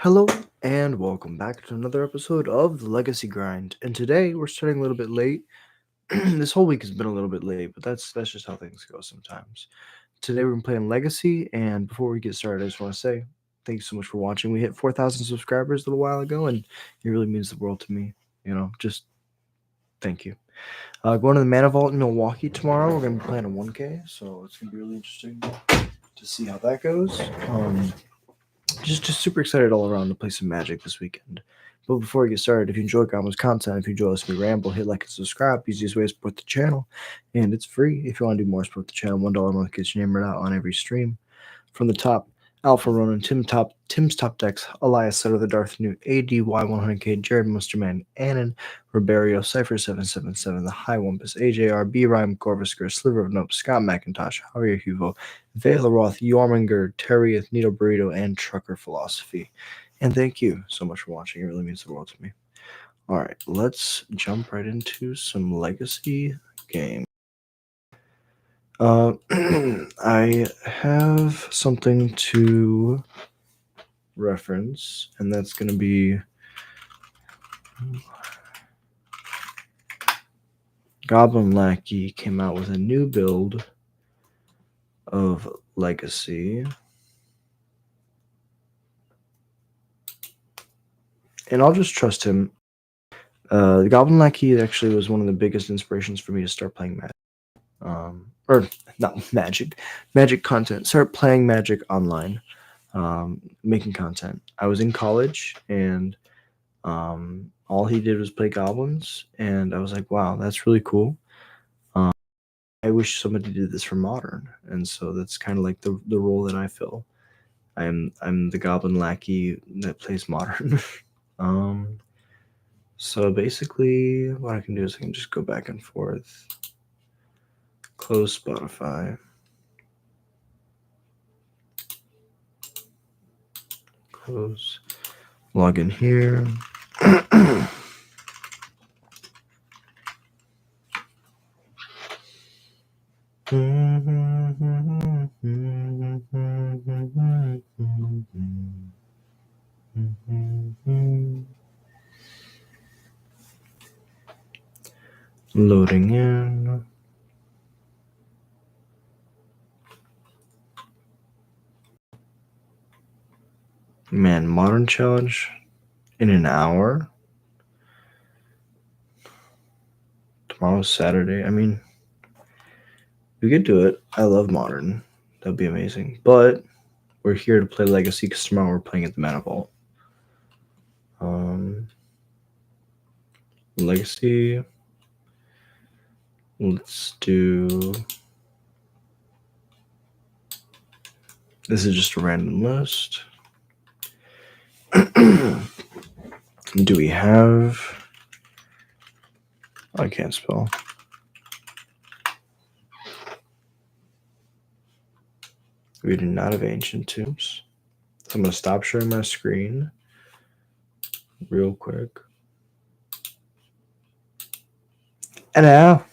Hello and welcome back to another episode of the Legacy Grind. And today we're starting a little bit late. This whole week has been a little bit late, but that's just how things go sometimes. Today we're gonna play Legacy, and before we get started, I just want to say thank you so much for watching. We hit 4,000 subscribers a little while ago, and it really means the world to me. Just thank you. Going to the Mana Vault in Milwaukee tomorrow. We're gonna be playing a 1K, so it's gonna be really interesting to see how that goes. Just super excited all around to play some Magic this weekend. But before we get started, if you enjoy Goblins content, if you enjoy listening to me ramble, hit like and subscribe. Easiest way to support the channel, and it's free. If you want to do more, support the channel. $1 a month gets your name read out on every stream. From the top, Alpha Ronan, Tim's Top Decks, Elias Sutter, the Darth Newt, ADY100K, Jared Musterman, Annan, Riberio, Cypher777, The High Wumpus, AJR, B Rhyme, Corvusker, Sliver of Nope, Scott McIntosh, Javier Huvo, Vela Roth, Yorminger, Terry, Needle Burrito, and Trucker Philosophy. And thank you so much for watching. It really means the world to me. All right, let's jump right into some Legacy games. I have something to reference, and that's going to be Goblin Lackey came out with a new build of Legacy. And I'll just trust him. The Goblin Lackey actually was one of the biggest inspirations for me to start playing Magic. Or not Magic content. Start playing Magic online, making content. I was in college, and all he did was play Goblins, and I was like, wow, that's really cool. I wish somebody did this for Modern, and so that's kind of like the role that I fill. I'm the Goblin Lackey that plays Modern. So basically, what I can do is I can just go back and forth. Close Spotify. Close. Log in here. Loading in. Man, Modern Challenge in an hour. Tomorrow's Saturday. I mean, we could do it. I love Modern. That'd be amazing. But we're here to play Legacy because tomorrow we're playing at the Mana Vault. Legacy. Let's do. This is just a random list. Do we have. I can't spell. We do not have Ancient Tombs. So I'm going to stop sharing my screen real quick. And now.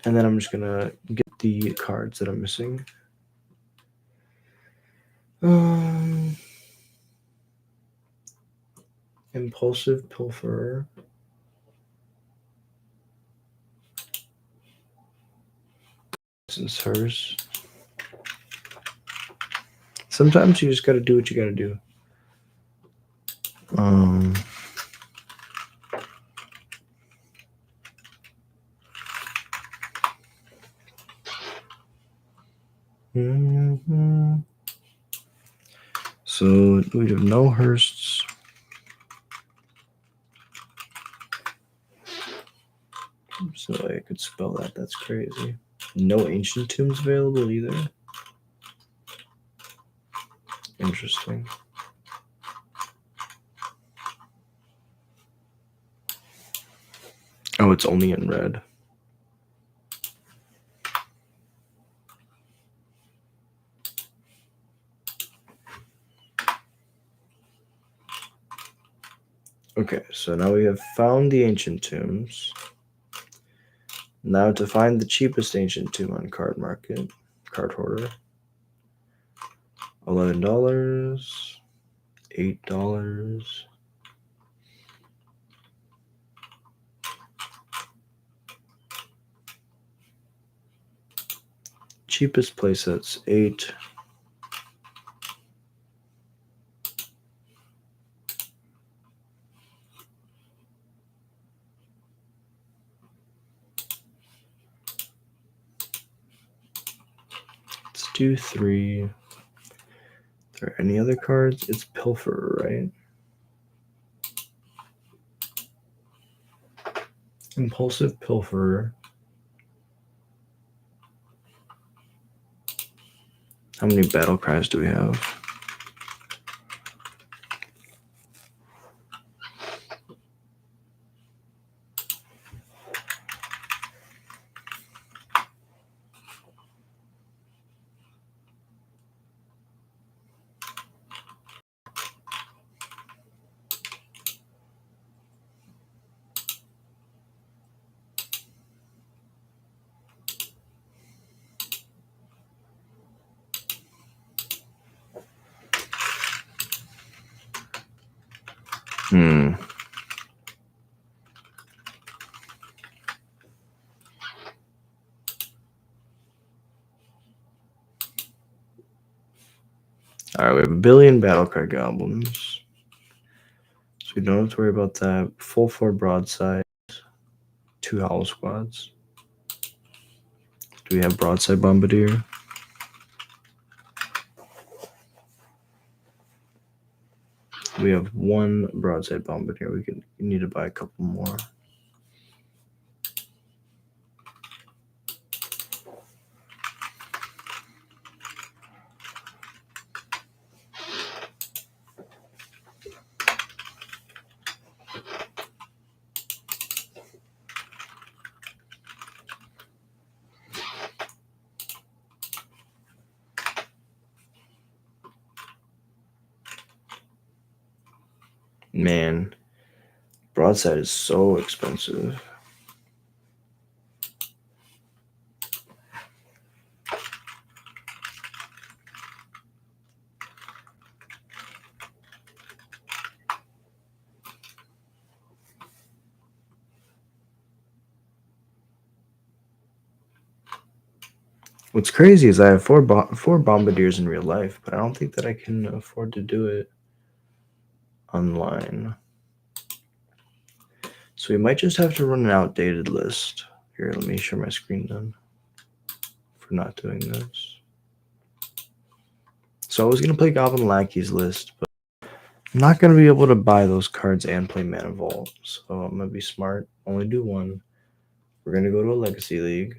And then I'm just going to get the cards that I'm missing. Impulsive Pilferer. Since hers. Sometimes you just got to do what you got to do. So we have no Hearsts. So I could spell that. That's crazy. No Ancient Tombs available either. Interesting. Oh, it's only in red. Okay, so now we have found the Ancient Tombs. Now to find the cheapest Ancient Tomb on Card Market, Card Hoarder. $11, $8. Cheapest playsets, 8. Let's do 3. Are there any other cards? It's Pilferer, right? Impulsive Pilferer. How many battle cries do we have? Alright, we have a billion battlecry goblins. So we don't have to worry about that. Full 4 broadside. 2 howl squads. Do we have broadside bombardier? We have 1 broadside bombardier. We need to buy a couple more. Man, broadside is so expensive. What's crazy is I have 4 bombardiers in real life, but I don't think that I can afford to do it online. So we might just have to run an outdated list. Here, let me share my screen then for not doing this. So I was going to play Goblin Lackey's list, but I'm not going to be able to buy those cards and play Mana Vault. So I'm going to be smart, only do 1. We're going to go to a Legacy League.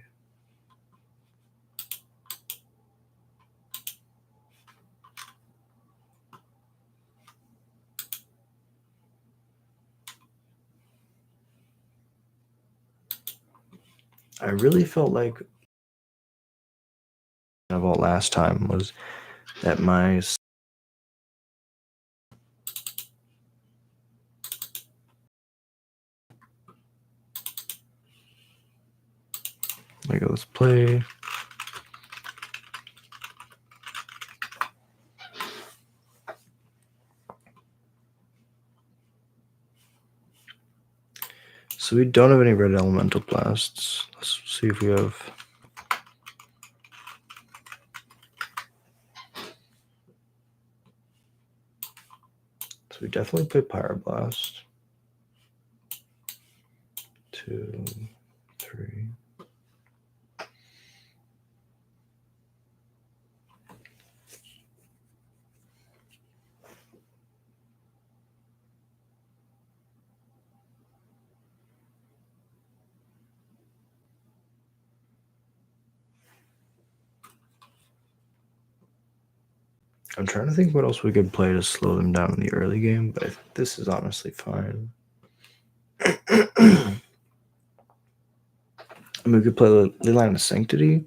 I really felt like Mana Vault last time was that my let's play. So we don't have any red elemental blasts. Let's see if we have. So we definitely play Pyroblast. 2, 3. I'm trying to think what else we could play to slow them down in the early game, but I think this is honestly fine. And we could play the Line of Sanctity.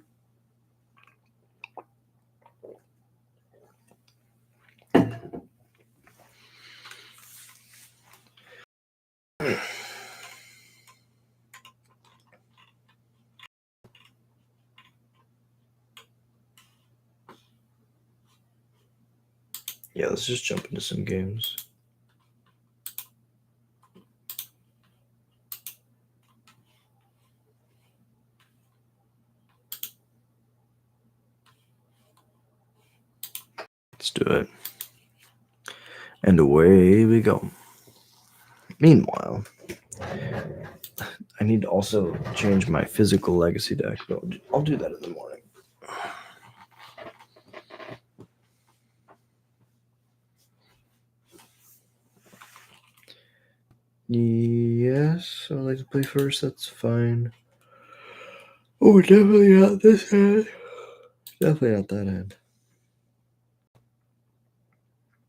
Yeah, let's just jump into some games. Let's do it. And away we go. Meanwhile, I need to also change my physical legacy deck, but I'll do that in the morning. Yes, I'd like to play first. That's fine. Oh, definitely not this hand. Definitely not that hand.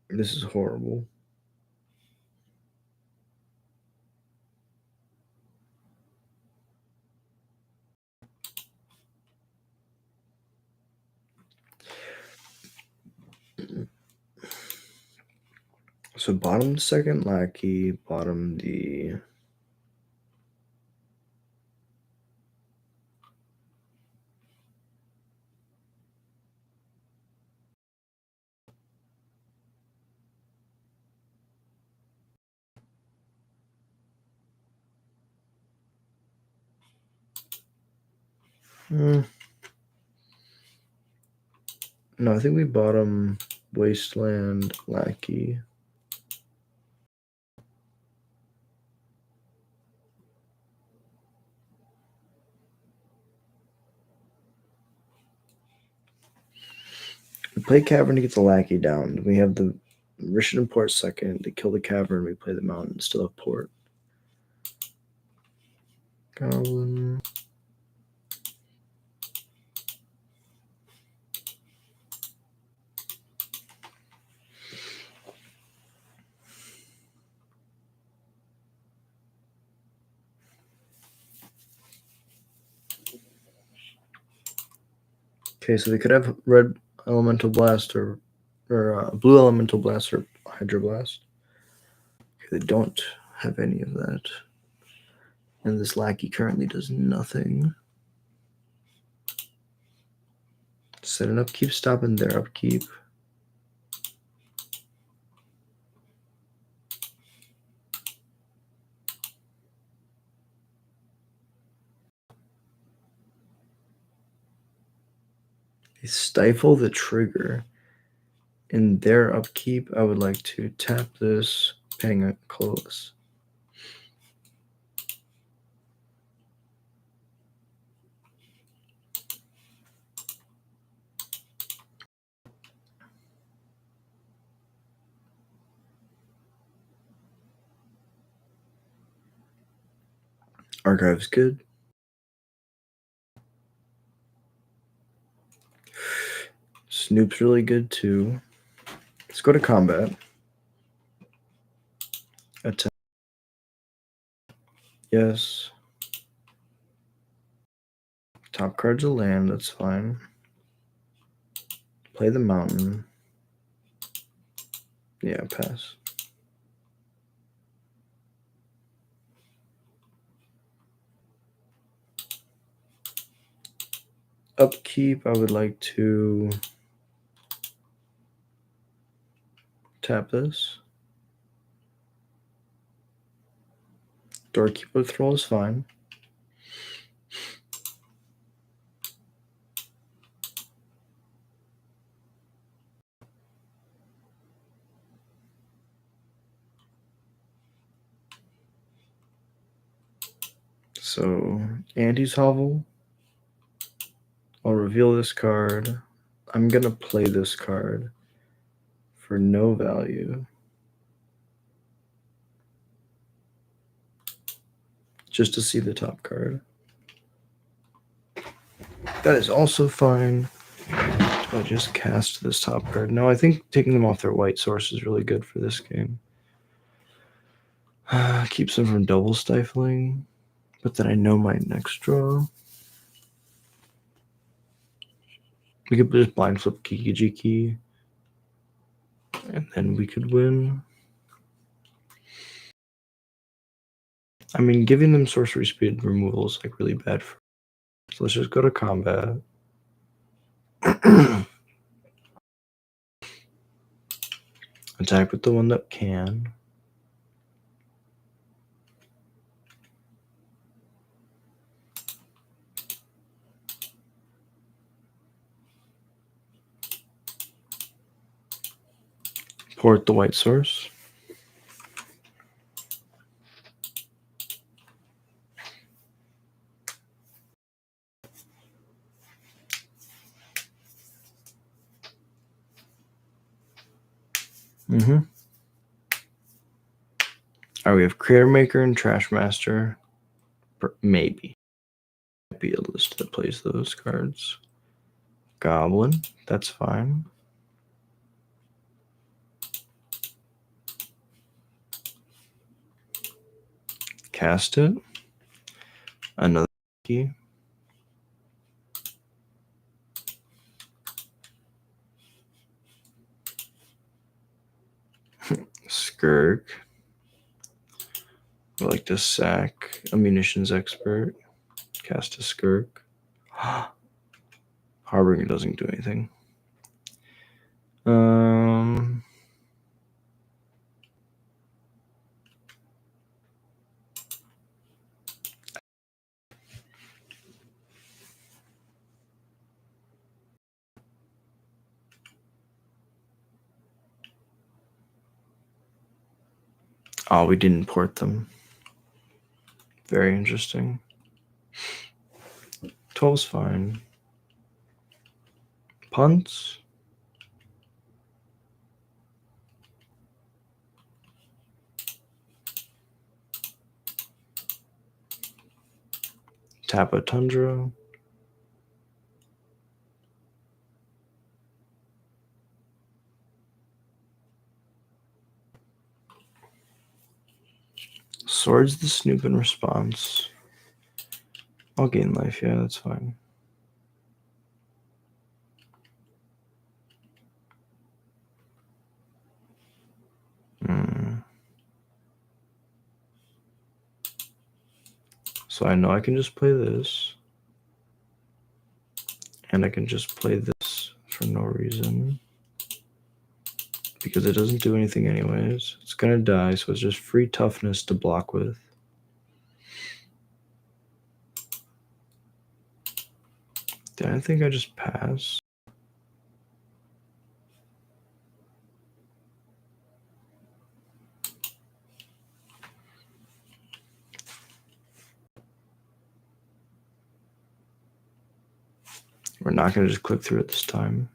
This is horrible. So bottom the second lackey, bottom the... No, I think we bottom Wasteland Lackey. We play Cavern to get the Lackey down. We have the Rishon Port second. To kill the Cavern, we play the Mountain, still have Port. Goblin. Okay, so we could have red Elemental Blast or blue Elemental Blast or Hydro Blast. Okay, they don't have any of that. And this Lackey currently does nothing. Set an upkeep, stopping their upkeep. They stifle the trigger. In their upkeep, I would like to tap this, paying a colorless. Archive's good. Snoop's really good too. Let's go to combat. Attack. Yes. Top card's a land, that's fine. Play the mountain. Yeah, pass. Upkeep, I would like to tap this. Doorkeeper Thrall is fine. So, Anti's Hovel. I'll reveal this card. I'm gonna play this card for no value. Just to see the top card. That is also fine. I just cast this top card. No, I think taking them off their white source is really good for this game. Keeps them from double stifling. But then I know my next draw. We could just blind flip Kiki, and then we could win. I mean, giving them sorcery speed removal is like really bad for. So let's just go to combat. Attack with the one that can. Port the white source. Alright, we have Creator Maker and Trash Master. Maybe. Might be a list that plays those cards. Goblin, that's fine. Cast it. Another key. Skirk. I like to sack a munitions expert. Cast a Skirk. Harbinger doesn't do anything. Oh, we didn't port them. Very interesting. 12's fine. Punts. Tap a Tundra. Swords the Snoop in response. I'll gain life, yeah, that's fine. So I know I can just play this. And I can just play this for no reason. Because it doesn't do anything anyways. It's gonna die, so it's just free toughness to block with. I think I just pass. We're not going to just click through it this time.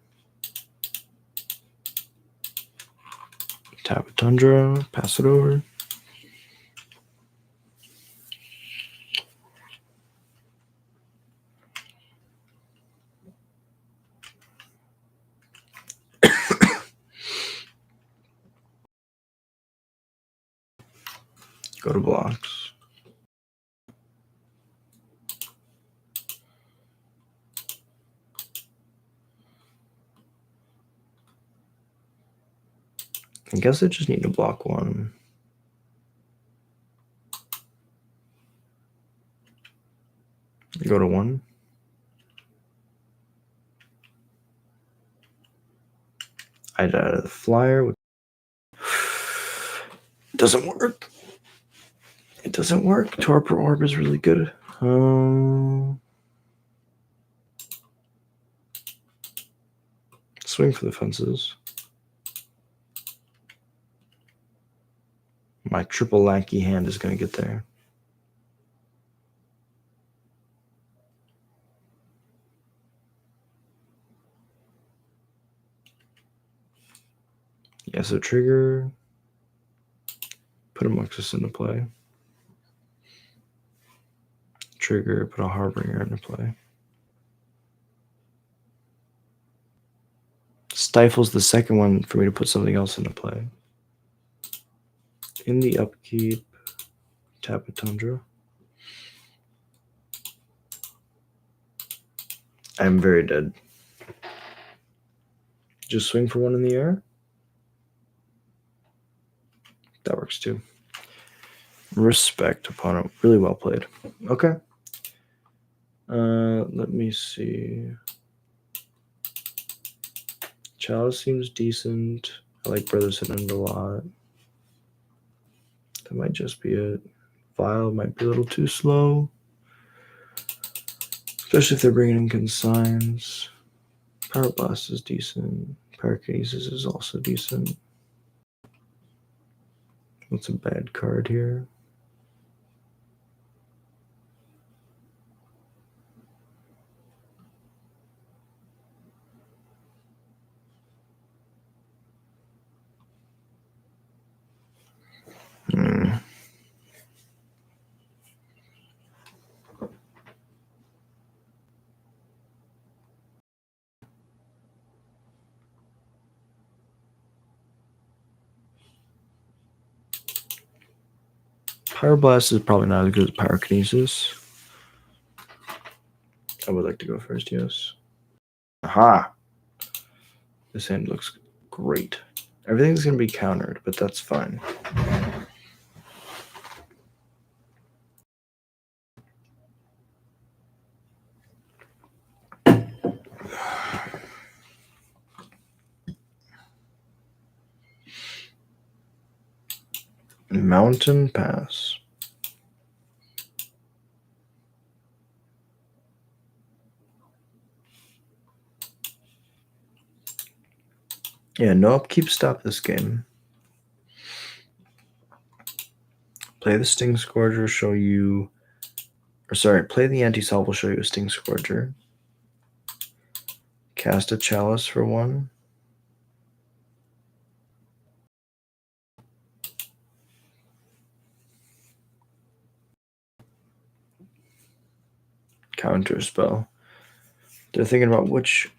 Tap a Tundra, pass it over. Go to blocks. I guess I just need to block one. Go to one. I died the flyer. Doesn't work. It doesn't work. Torpor Orb is really good. Swing for the fences. My triple lackey hand is going to get there. Yeah, so trigger. Put a Muxus into play. Trigger, put a Harbinger into play. Stifles the second one for me to put something else into play. In the upkeep, tap a Tundra. I'm very dead. Just swing for one in the air. That works too. Respect, opponent. Really well played. Okay. Let me see. Chalice seems decent. I like Brothers Hidden a lot. That might just be it. Vial might be a little too slow. Especially if they're bringing in consigns. Power Blast is decent. Pyrokinesis is also decent. What's a bad card here? Pyroblast is probably not as good as Pyrokinesis. I would like to go first, yes. Aha! This hand looks great. Everything's going to be countered, but that's fine. Mountain Pass. Yeah, no upkeep stop this game. Play the Sting Scourger, show you... Or sorry, play the Anti-Salve will show you a Sting Scourger. Cast a Chalice for 1. Counter spell. They're thinking about which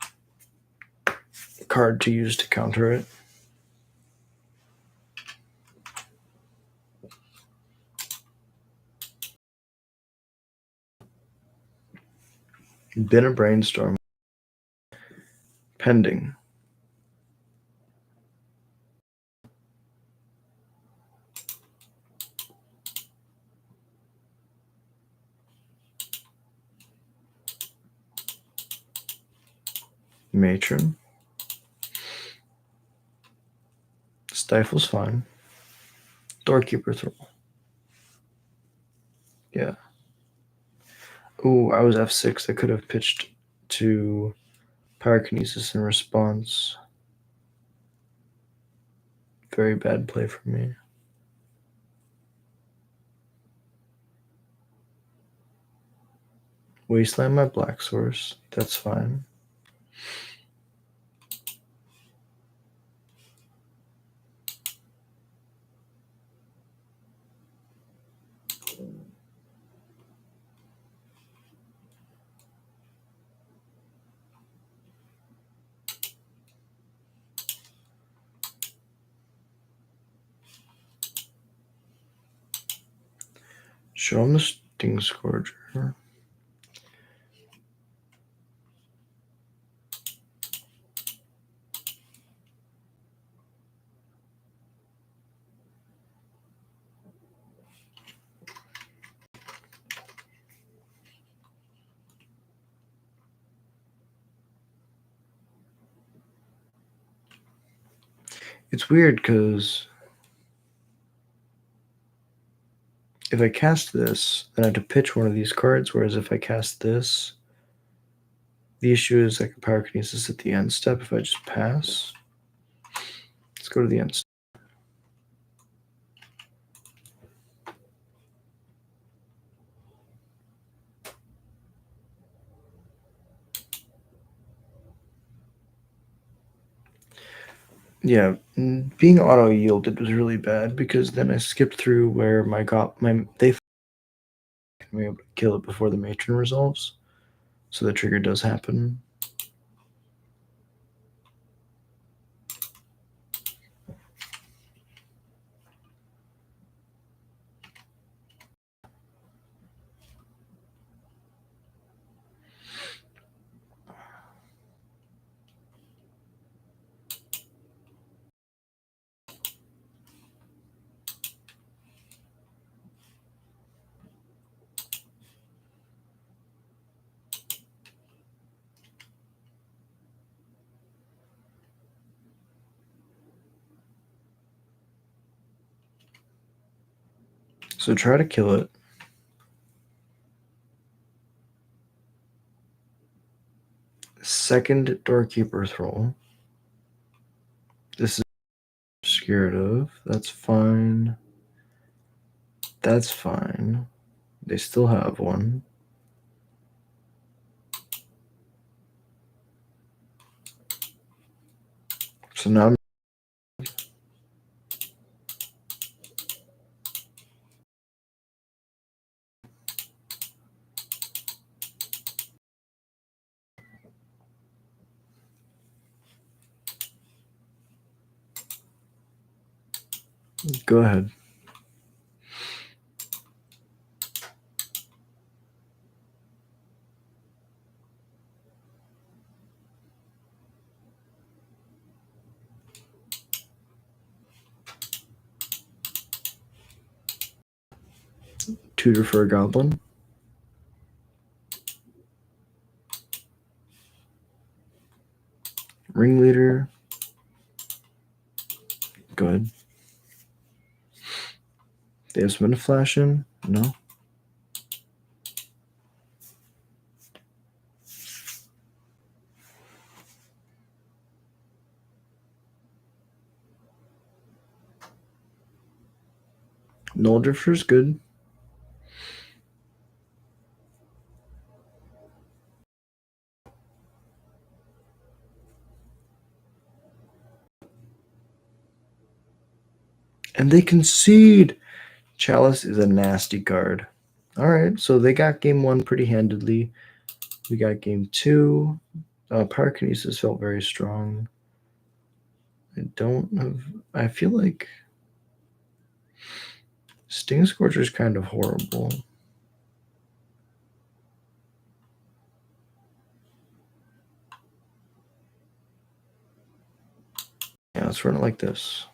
card to use to counter it. Been a brainstorm. Pending. Matron. Stifle's fine. Doorkeeper Thrall. Yeah. Ooh, I was F6. I could have pitched to Pyrokinesis in response. Very bad play for me. Wasteland my Black Source. That's fine. Show him the Sting Scourger. It's weird because if I cast this, then I have to pitch one of these cards, whereas if I cast this, the issue is like a Pyrokinesis at the end step if I just pass. Let's go to the end step. Yeah, being auto yielded was really bad because then I skipped through where they can be able to kill it before the matron resolves, so the trigger does happen. So try to kill it. Second doorkeeper throw. This is scared of. That's fine. That's fine. They still have one. So now I'm go ahead. Tutor for a goblin. Ringleader. Good. They have someone to flash in? No. Null Drifter's good. And they concede. Chalice is a nasty card. Alright, so they got game 1 pretty handedly. We got game 2. Pyrokinesis felt very strong. I feel like Sting Scorcher is kind of horrible. Yeah, let's run it like this.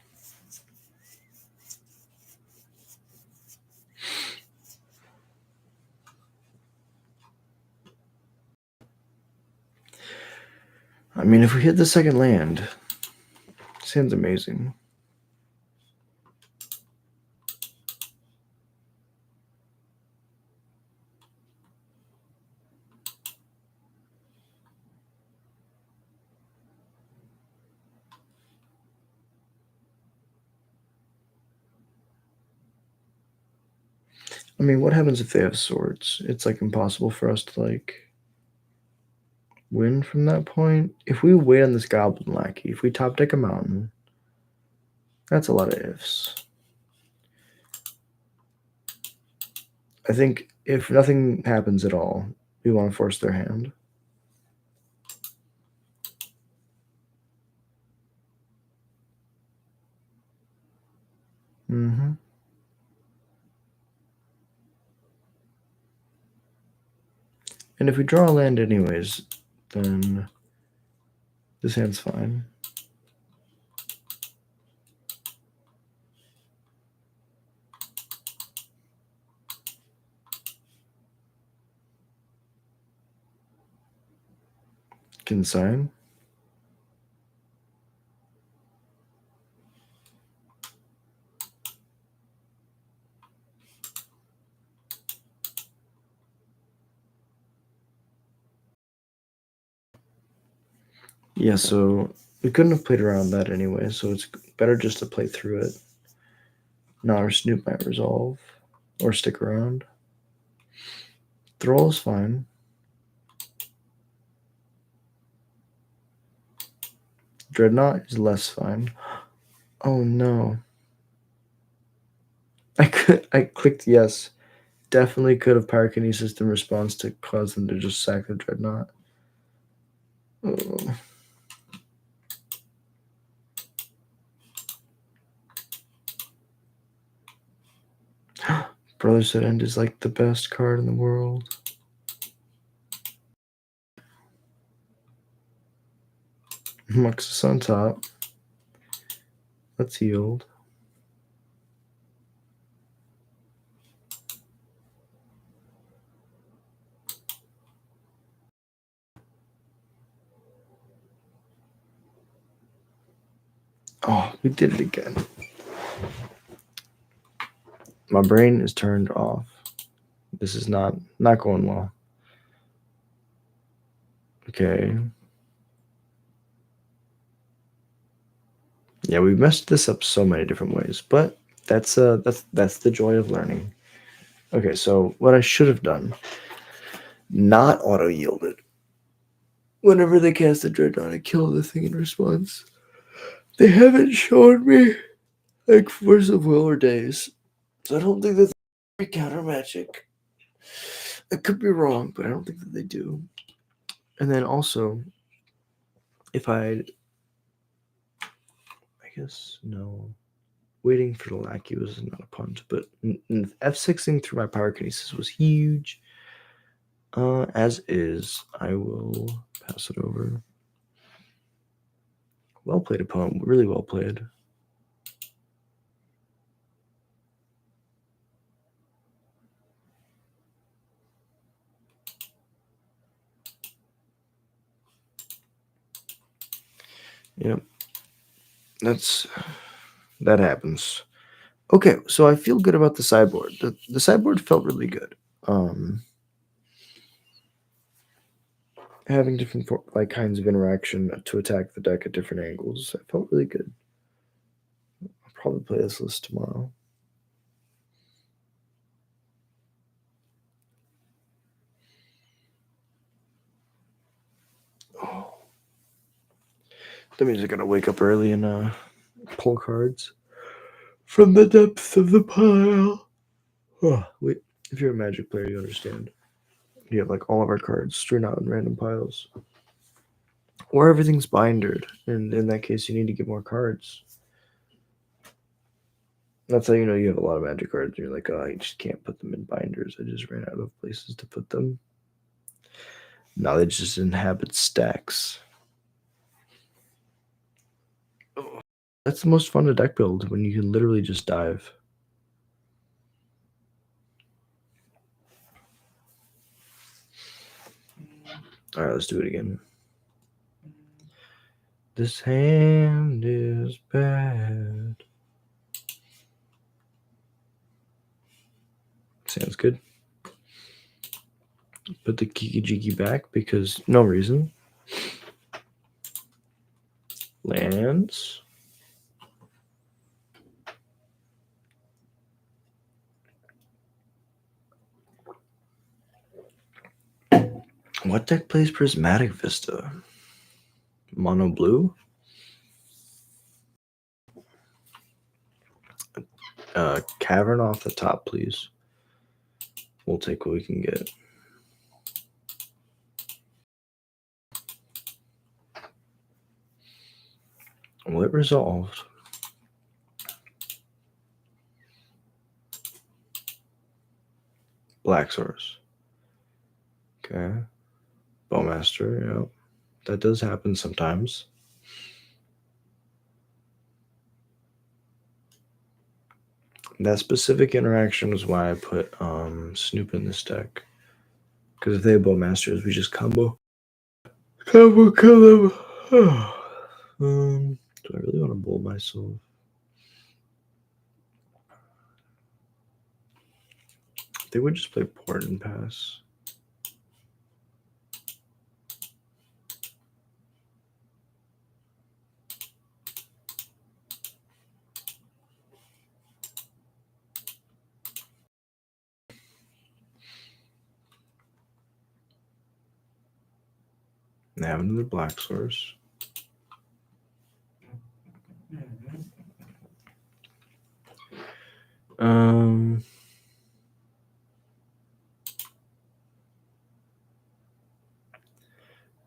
I mean, if we hit the second land, this hand's amazing. I mean, what happens if they have swords? It's like impossible for us to like win from that point. If we wait on this goblin lackey, if we top deck a mountain, that's a lot of ifs. I think if nothing happens at all, we want to force their hand. Mm-hmm. And if we draw a land anyways, then this hand's fine. Consign. Yeah, so we couldn't have played around that anyway, so it's better just to play through it. Now our Snoop might resolve or stick around. Thrall is fine. Dreadnought is less fine. Oh no. I clicked yes. Definitely could have pyrokinesis in response to cause them to just sack the Dreadnought. Oh. Brothers at End is like the best card in the world. Muxus on top. Let's yield. Oh, we did it again. My brain is turned off. This is not going well. Okay. Yeah, we messed this up so many different ways, but that's the joy of learning. Okay, so what I should have done, not auto yielded. Whenever they cast a dreadnought, I kill the thing in response. They haven't shown me like Force of Will or Days, so I don't think that they counter magic. I could be wrong, but I don't think that they do. And then also, if I guess no, waiting for the lackey was not a punt, but F6ing through my pyrokinesis was huge. As is, I will pass it over. Well played, opponent. Really well played. Yep. That happens. Okay, so I feel good about the sideboard. The sideboard felt really good. Having different kinds of interaction to attack the deck at different angles. I felt really good. I'll probably play this list tomorrow. Oh. That means I gotta wake up early and pull cards from the depths of the pile. Oh, wait, if you're a Magic player, you understand. You have like all of our cards strewn out in random piles. Or everything's bindered, and in that case, you need to get more cards. That's how you know you have a lot of Magic cards. You're like, oh, I just can't put them in binders. I just ran out of places to put them. Now they just inhabit stacks. Oh, that's the most fun to deck build, when you can literally just dive. Alright, let's do it again. This hand is bad. Sounds good. Put the Kiki Jiki back because no reason. Lands. What deck plays Prismatic Vista? Mono blue? Cavern off the top, please. We'll take what we can get. Well, it resolved. Black Source. Okay. Bowmaster, yeah. That does happen sometimes. That specific interaction was why I put Snoop in this deck. Because if they have Bowmasters, we just combo. Combo kill them. Do I really want to bowl myself? They would just play Port and pass. They have another Black Source.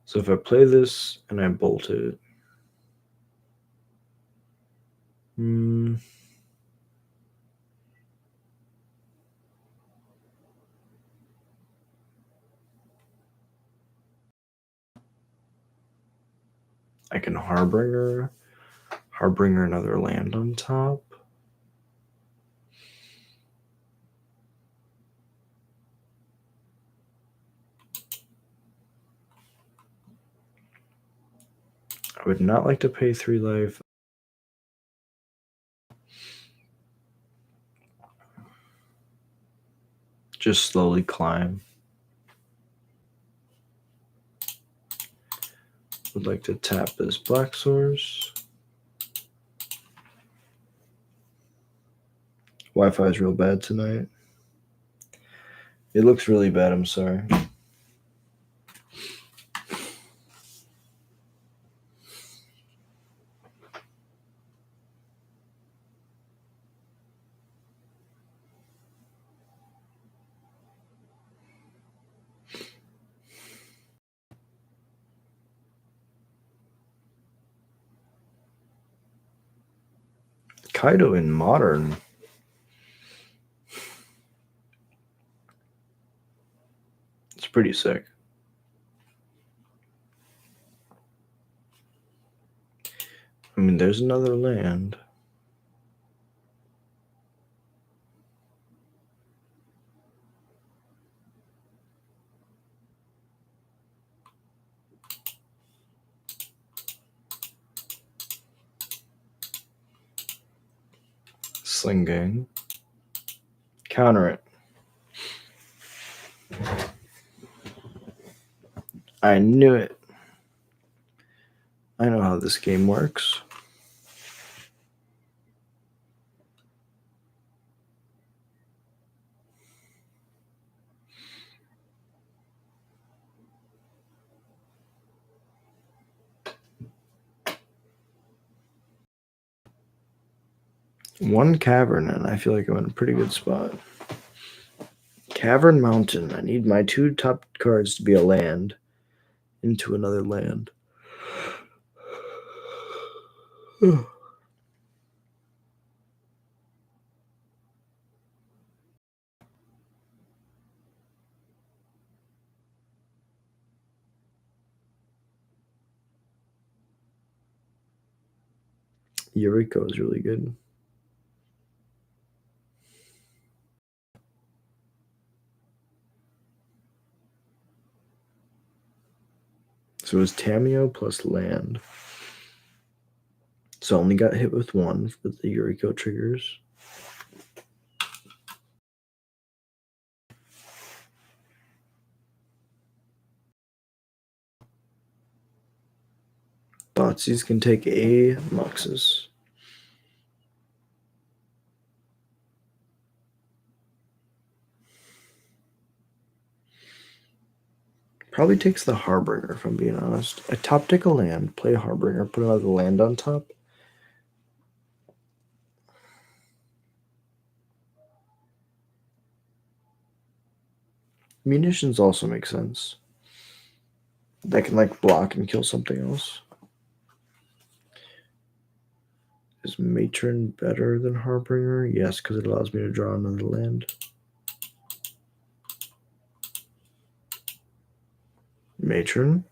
So if I play this and I bolt it, I can Harbinger another land on top. I would not like to pay 3 life. Just slowly climb. Would like to tap this black source. Wi-Fi is real bad tonight. It looks really bad, I'm sorry. Kaido in Modern. It's pretty sick. I mean, there's another land. Sling Gang. Counter it. I knew it. I know how this game works. One cavern, and I feel like I'm in a pretty good spot. Cavern Mountain. I need my 2 top cards to be a land into another land. Eureka is really good. So it was Tamio plus land. So I only got hit with 1 with the Eureka triggers. Thoughtseize can take a Muxus. Probably takes the Harbinger, if I'm being honest. I top deck a land, play a Harbinger, put another land on top. Munitions also make sense. That can like block and kill something else. Is Matron better than Harbinger? Yes, because it allows me to draw another land. Matron.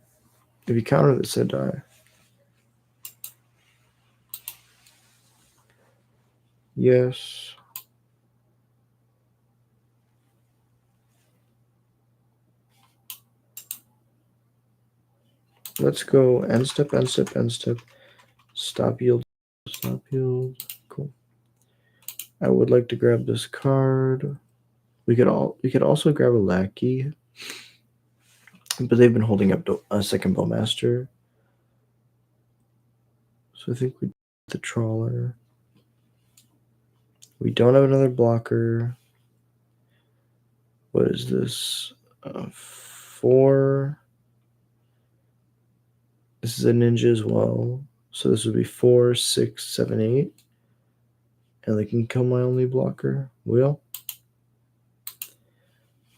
If you counter this, I die. Yes. Let's go end step, end step, end step. Stop yield, stop yield. Cool. I would like to grab this card. We could also grab a lackey, but they've been holding up a second bowmaster. So I think we the trawler. We don't have another blocker. What is this? 4. This is a ninja as well. So this would be 4, 6, 7, 8. And they can kill my only blocker. Will.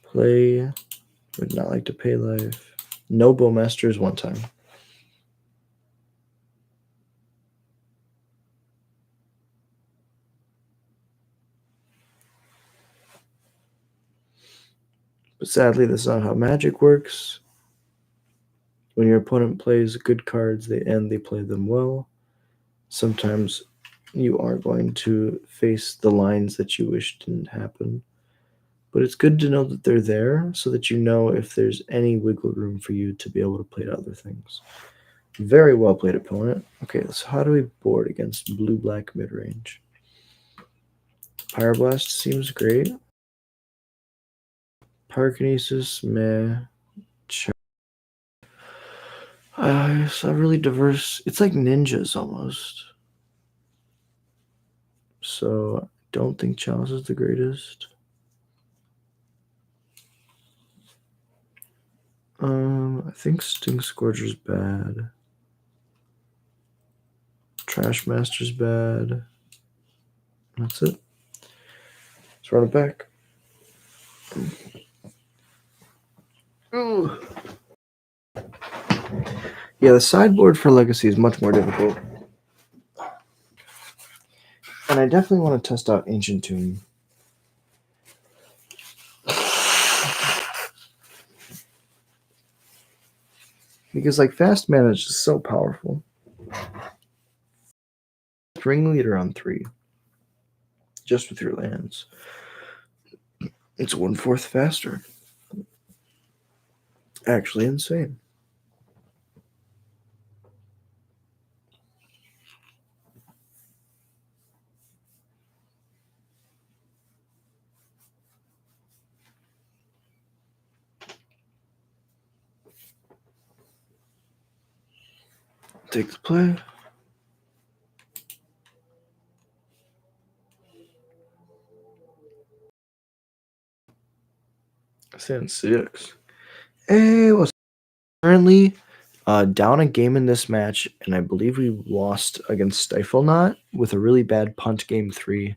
Play. Would not like to pay life. No bowmasters 1 time. But sadly, that's not how Magic works. When your opponent plays good cards, they play them well. Sometimes you are going to face the lines that you wish didn't happen. But it's good to know that they're there so that you know if there's any wiggle room for you to be able to play other things. Very well played, opponent. Okay, so how do we board against blue-black mid-range? Pyroblast seems great. Pyrokinesis, meh. It's not really diverse. It's like ninjas almost. So I don't think Chalice is the greatest. I think Sting Scourger's bad. Trash Master's bad. That's it. Let's run it back. Ooh. Yeah, the sideboard for Legacy is much more difficult. And I definitely want to test out Ancient Tomb. Because, like, fast mana is just so powerful. Ringleader on 3. Just with your lands. It's 1/4 faster. Actually insane. Take the play. Stand 6. Hey, what's currently down a game in this match, and I believe we lost against Stifle Knot with a really bad punt game 3.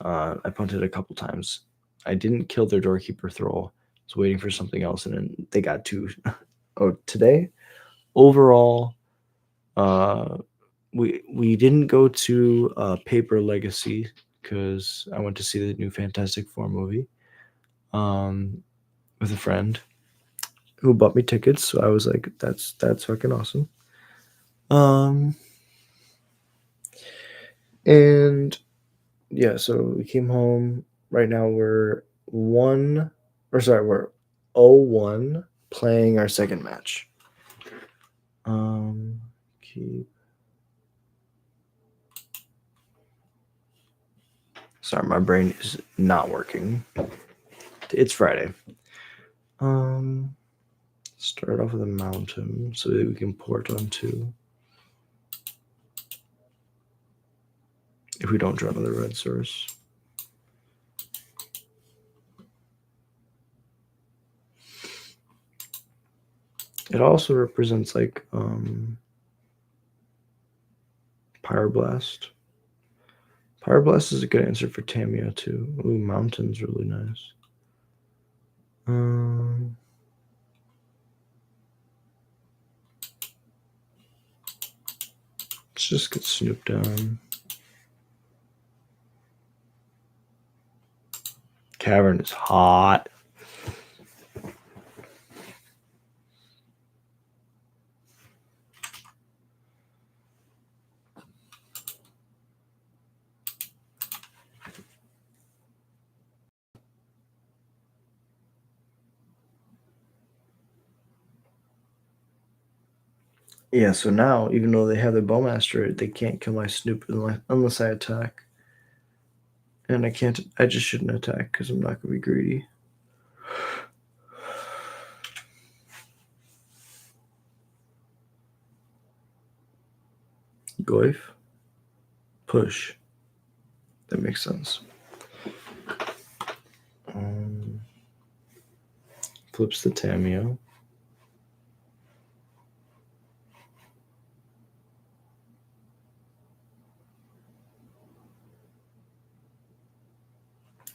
I punted a couple times. I didn't kill their Doorkeeper Thrall. I was waiting for something else, and then they got 2. Oh, today, overall, we didn't go to Paper Legacy because I went to see the new Fantastic Four movie with a friend who bought me tickets. So I was like, that's fucking awesome. And yeah, so we came home. Right now we're 0-1 playing our second match. Keep. Sorry, my brain is not working. It's Friday. Start off with a mountain so that we can port on 2. If we don't draw another red source. It also represents like Pyroblast. Pyroblast is a good answer for Tamiya too. Ooh, mountain's really nice. Let's just get Snoop down. Cavern is hot. Yeah, so now, even though they have the Bowmaster, they can't kill my Snoop unless I attack. And I just shouldn't attack because I'm not going to be greedy. Goif. Push. That makes sense. Flips the Tamiya.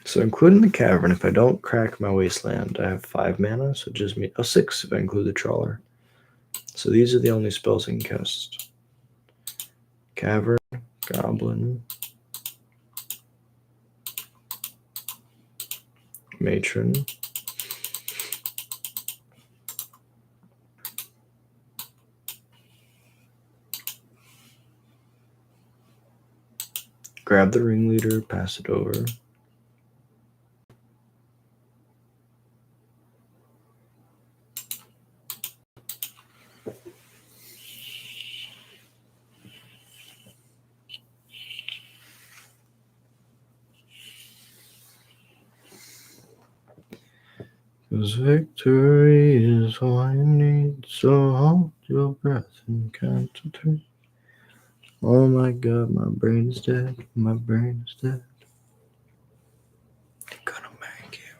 So including the Cavern, if I don't crack my Wasteland, I have 5 mana, so it just means 6 if I include the Trawler. So these are the only spells I can cast. Cavern, Goblin, Matron, grab the Ringleader, pass it over. 'Cause victory is all I need, so hold your breath and concentrate. Oh my god, my brain is dead, my brain is dead. You're gonna make it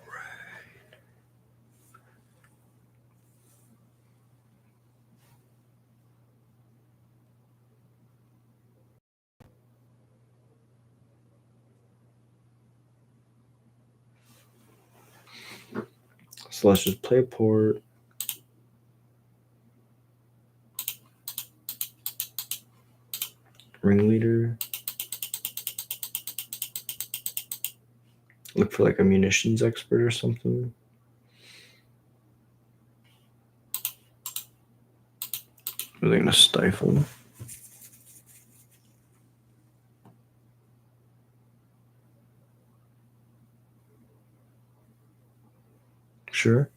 right. So let's just play a port. Ringleader. Look for like a munitions expert or something. Are they gonna stifle? Sure.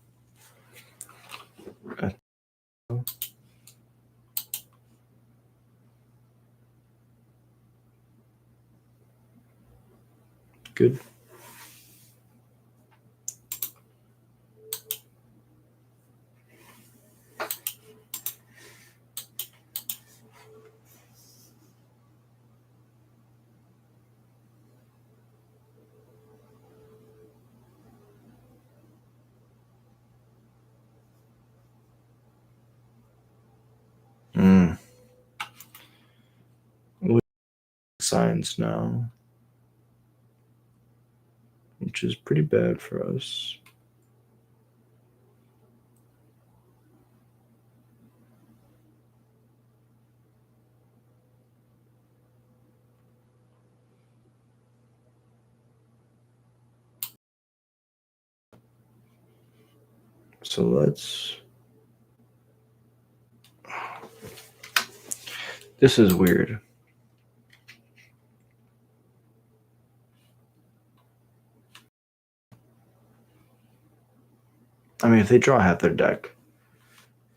Good. Signs now, which is pretty bad for us. So let's. This is weird. I mean, if they draw half their deck,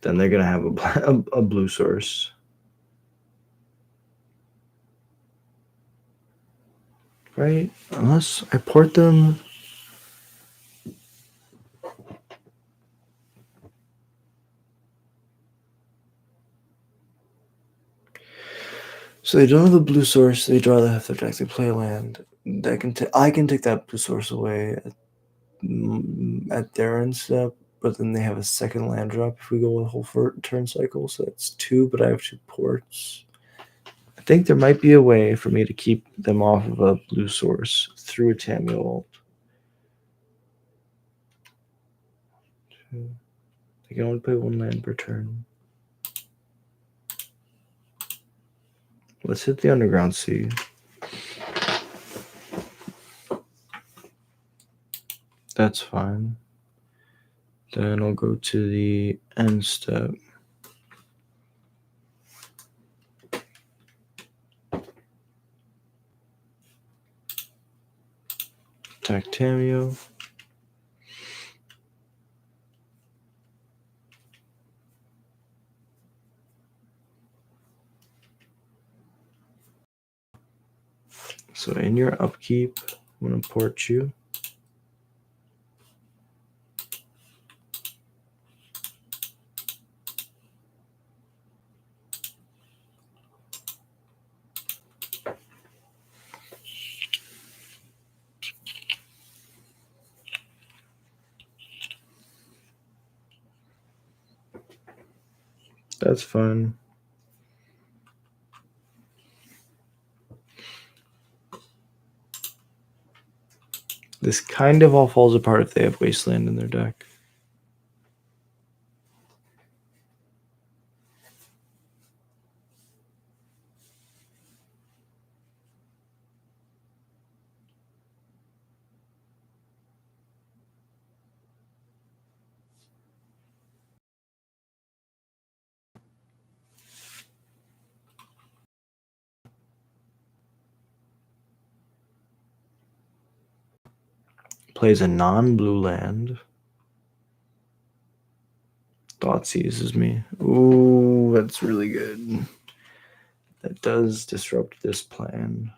then they're gonna have a blue source. Right? Unless I port them. So they don't have a blue source. They draw the half their deck. They play a land. I can take that blue source away at their end step, but then they have a second land drop if we go a whole turn cycle. So that's 2, but I have 2 ports. I think there might be a way for me to keep them off of a blue source through a Tamuel. They can only play 1 land per turn. Let's hit the Underground Sea. That's fine. Then I'll go to the end step. Attack Tamio. So in your upkeep, I'm going to port you. That's fine. This kind of all falls apart if they have Wasteland in their deck. Plays a non-blue land. Thought seizes me. Ooh, that's really good. That does disrupt this plan.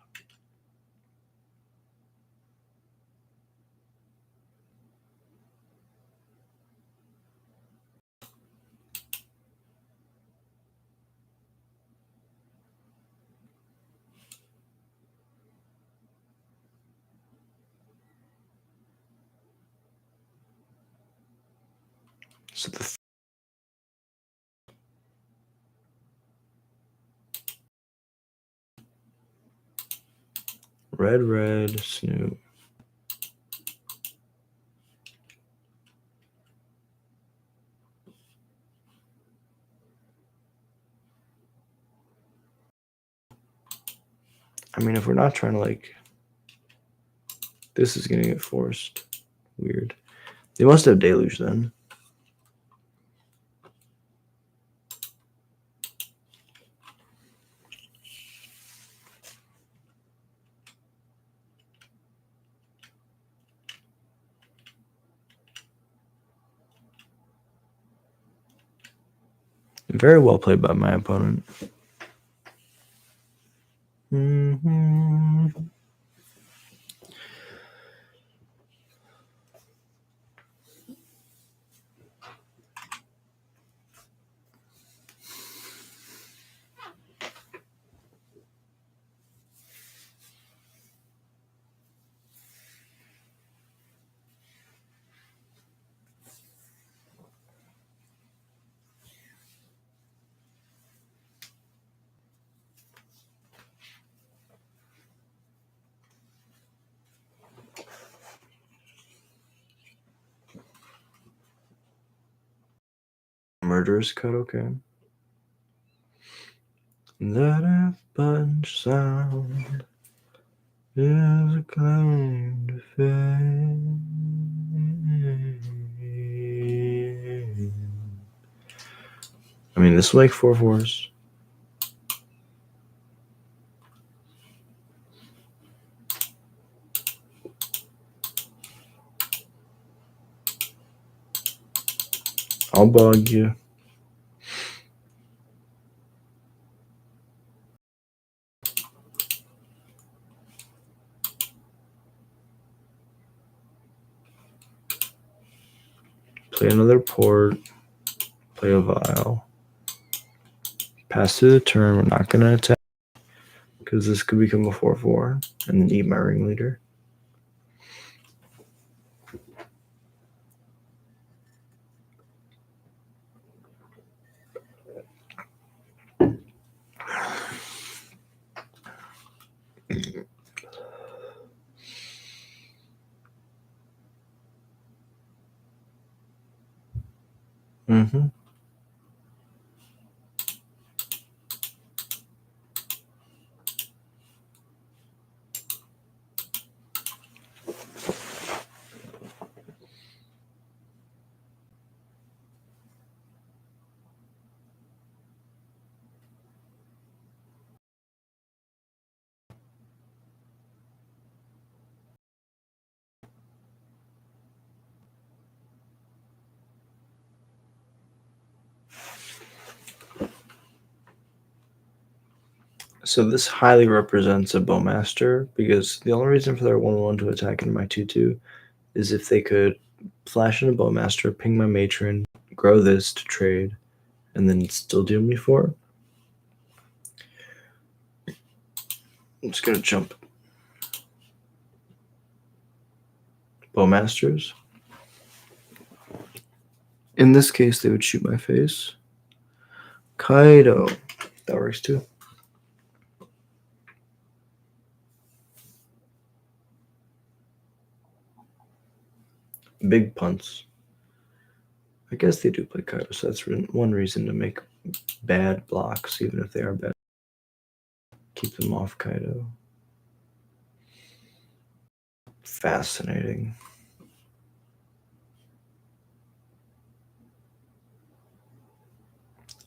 So the red Snoop. I mean, if we're not trying to like, this is gonna get forced. Weird. They must have deluge then. Very well played by my opponent. Mm-hmm. Murderous cut, okay. That F-punch sound is a claim to fame. I mean, this will make 4/4s. I'll bug you. Play another port. Play a vial. Pass through the turn. We're not going to attack because this could become a 4/4 and then eat my ringleader. Mm-hmm. So this highly represents a Bowmaster because the only reason for their 1/1 to attack into my 2/2 is if they could flash in a Bowmaster, ping my Matron, grow this to trade, and then still deal me 4. I'm just gonna jump Bowmasters. In this case, they would shoot my face. Kaido. That works too. Big punts. I guess they do play Kaido, so that's one reason to make bad blocks, even if they are bad. Keep them off Kaido. Fascinating.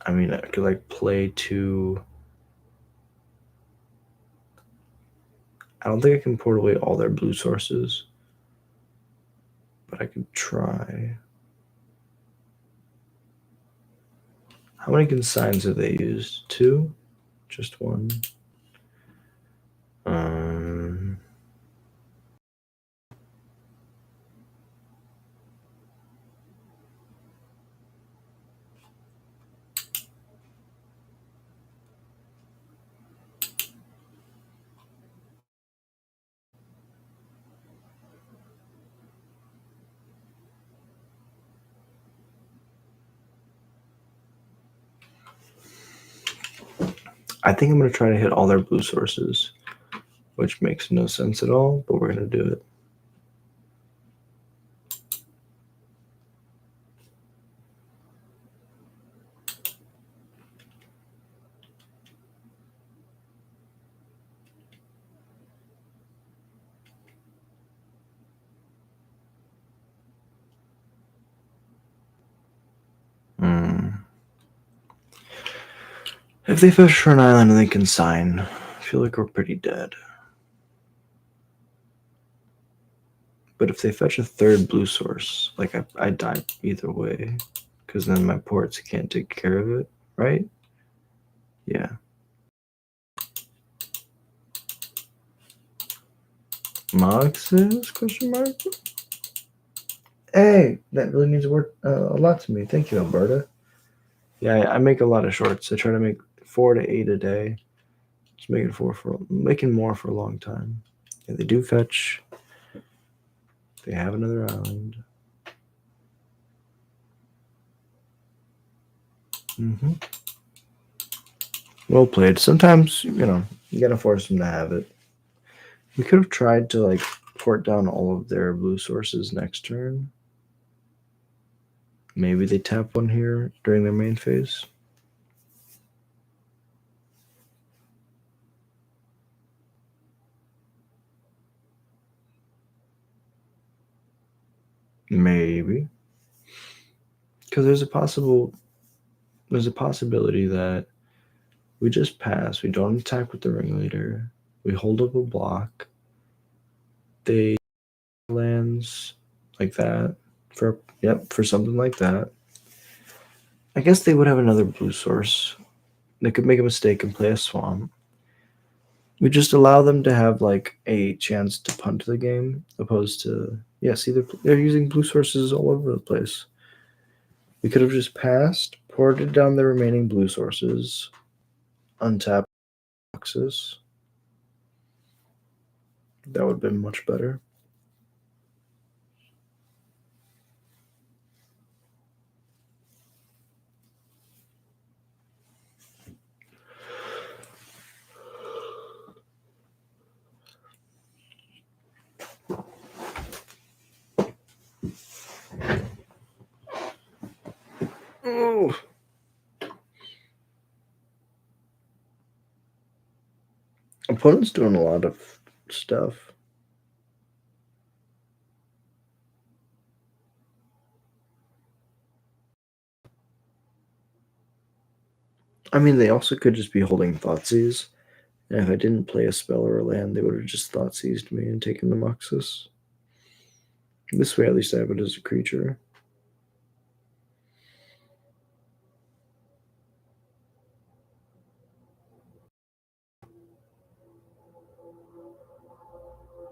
I mean, I could like play 2. I don't think I can port away all their blue sources, but I could try. How many consigns have they used? 2? Just 1? I think I'm going to try to hit all their blue sources, which makes no sense at all, but we're going to do it. If they fish for an island and they can sign, I feel like we're pretty dead. But if they fetch a third blue source, like I die either way, because then my ports can't take care of it, right? Yeah. Moxes? Question mark? Hey, that really means a lot to me. Thank you, Alberta. Yeah, I make a lot of shorts. I try to make 4 to 8 a day. Just making more for a long time. Yeah, they do fetch. They have another island. Mm-hmm. Well played. Sometimes, you gotta force them to have it. We could have tried to port down all of their blue sources next turn. Maybe they tap one here during their main phase. Maybe. Because there's a possibility that we just pass, we don't attack with the ringleader, we hold up a block, they lands like that for something like that. I guess they would have another blue source. They could make a mistake and play a swamp. We just allow them to have a chance to punt the game, opposed to see they're using blue sources all over the place. We could have just passed, ported down the remaining blue sources, untapped boxes. That would have been much better. Oh. Opponent's doing a lot of stuff. I mean, they also could just be holding Thoughtseize. And if I didn't play a spell or a land, they would have just Thoughtseized me and taken the Muxus. This way, at least I have it as a creature.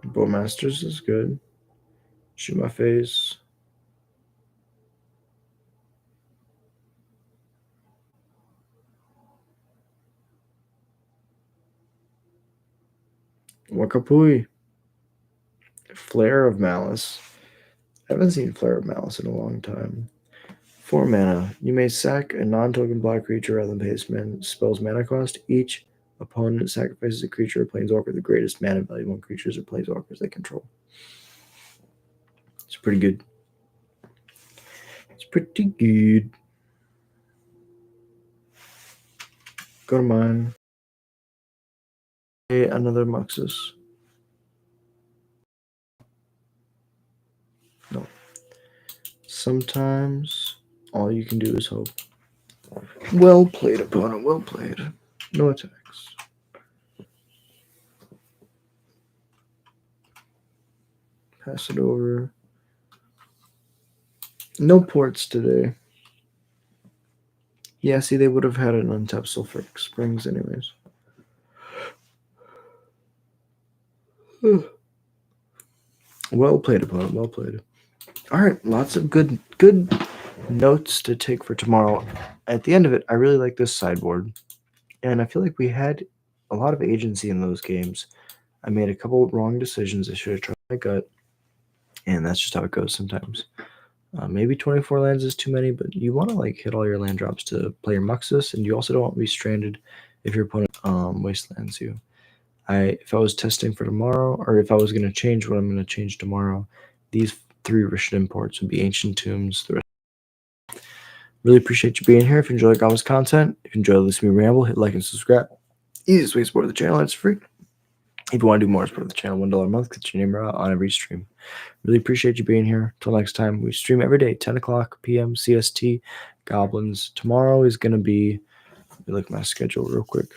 Bowmasters is good. Shoot my face. Wakapui. Flare of Malice. I haven't seen Flare of Malice in a long time. 4 mana. You may sack a non-token black creature rather than pay its spell's mana cost. Each opponent sacrifices a creature or planeswalker the greatest mana value on creatures or planeswalkers they control. It's pretty good. It's pretty good. Go to mine. Hey, another Muxus. No. Sometimes all you can do is hope. Well played, opponent. Well played. No attacks. Pass it over. No ports today. Yeah, see, they would have had an untapped Sulfuric Springs anyways. Well played, opponent. Well played. All right, lots of good notes to take for tomorrow. At the end of it, I really like this sideboard, and I feel like we had a lot of agency in those games. I made a couple wrong decisions. I should have trusted my gut, and that's just how it goes sometimes. Maybe 24 lands is too many, but you want to hit all your land drops to play your Muxus, and you also don't want to be stranded if your opponent wastelands you. If I was testing for tomorrow, or if I was going to change what I'm going to change tomorrow, these 3 Rishid imports would be Ancient Tombs. Really appreciate you being here. If you enjoy Goblins content, if you enjoy listening to me ramble, hit like and subscribe. Easiest way to support the channel, it's free. If you want to do more, support the channel, $1 a month, get your name out on every stream. Really appreciate you being here. Till next time, we stream every day, 10 o'clock p.m. CST. Goblins. Tomorrow is going to be, let me look at my schedule real quick.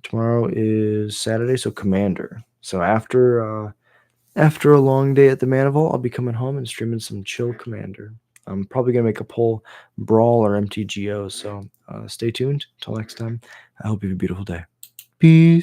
Tomorrow is Saturday, so Commander. So after a long day at the Manival, I'll be coming home and streaming some chill Commander. I'm probably going to make a poll, Brawl or mtgo, so stay tuned. Till next time, I hope you have a beautiful day. Peace.